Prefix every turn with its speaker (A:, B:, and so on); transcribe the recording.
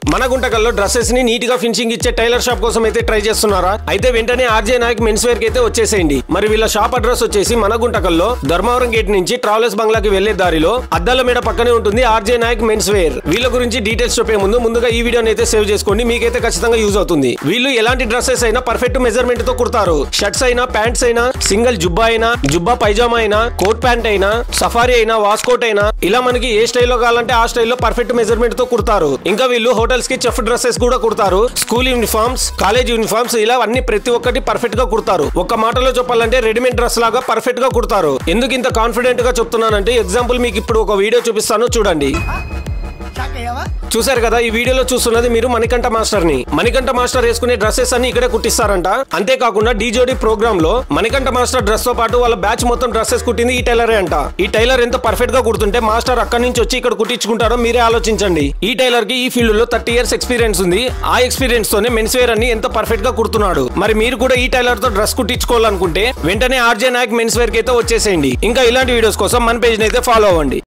A: మన గుంటకల్లో డ్రెస్సెస్ ని నీట్ గా ఫినిషింగ్ ఇచ్చే టైలర్ షాప్ కోసం అయితే ట్రై చేస్తున్నారా? అయితే వెంటనే ఆర్జే నాయక్ మెన్స్ వేర్ కి అయితే వచ్చేసేయండి. మరి వీళ్ళ షాప్ అడ్రస్ వచ్చేసి మన గుంటకల్లో ధర్మవరం గేట్ నుంచి ట్రావెలర్స్ బంగ్లాకి వెళ్లే దారిలో అద్దాల మేడ పక్కనే ఉంటుంది ఆర్జే నాయక్ మెన్స్ వేర్. వీళ్ళ గురించి డీటెయిల్స్ చెప్పే ముందుగా ఈ వీడియోని అయితే సేవ్ చేసుకోండి, మీకైతే ఖచ్చితంగా యూజ్ అవుతుంది. వీళ్ళు ఎలాంటి డ్రెస్సెస్ అయినా పర్ఫెక్ట్ మెజర్మెంట్ తో కుడతారు. షర్ట్స్ అయినా, ప్యాంట్స్ అయినా, సింగిల్ జుబ్బా అయినా, జుబ్బా పైజామా అయినా, కోట్ ప్యాంట్ అయినా, సఫారీ అయినా, వాస్కోట్ అయినా, ఇలా మనకి ఏ స్టైల్లో కావాలంటే ఆ స్టైల్లో పర్ఫెక్ట్ మెజర్మెంట్ తో కుడతారు. ఇంకా వీళ్ళు హోటల్స్ కి చెఫ్ డ్రెస్సెస్ కూడా కుడతారు. స్కూల్ యూనిఫామ్స్, కాలేజ్ యూనిఫామ్స్, ఇలా అన్ని ప్రతి ఒక్కటి పర్ఫెక్ట్ గా కుడతారు. ఒక్క మాటలో చెప్పాలంటే రెడీమేడ్ డ్రెస్ లాగా పర్ఫెక్ట్ గా కుడతారు. ఎందుకు ఇంత కాన్ఫిడెంట్ గా చెప్తున్నానంటే ఎగ్జాంపుల్ మీకు ఇప్పుడు ఒక వీడియో చూపిస్తాను, చూడండి. చూసారు కదా, ఈ వీడియోలో చూస్తున్నది మీరు మణికంఠ మాస్టర్ ని. మణికంఠ మాస్టర్ వేసుకునే డ్రెస్సెస్ అన్ని ఇక్కడే కుట్టిస్తారంట. అంతేకాకుండా డీజోడీ ప్రోగ్రామ్ లో మణికంఠ మాస్టర్ డ్రెస్ తో పాటు వాళ్ళ బ్యాచ్ మొత్తం డ్రెస్సెస్ కుట్టింది ఈ టైలరే అంట. ఈ టైలర్ ఎంత పర్ఫెక్ట్ గా కుడుతుంటే మాస్టర్ అక్కడి నుంచి వచ్చి ఇక్కడ కుట్టించుకుంటారో మీరే ఆలోచించండి. ఈ టైలర్ కి ఈ ఫీల్డ్ లో 30 years ఎక్స్పీరియన్స్ ఉంది. ఆ ఎక్స్పీరియన్స్ తోనే మెన్స్ వేర్ అని ఎంత పర్ఫెక్ట్ గా కుడుతున్నాడు. మరి మీరు కూడా ఈ టైలర్ తో డ్రెస్ కుట్టించుకోవాలనుకుంటే వెంటనే ఆర్జే నాయక్ మెన్స్ వేర్ కి అయితే వచ్చేసేయండి. ఇంకా ఇలాంటి వీడియోస్ కోసం మన పేజ్ అయితే ఫాలో అవ్వండి.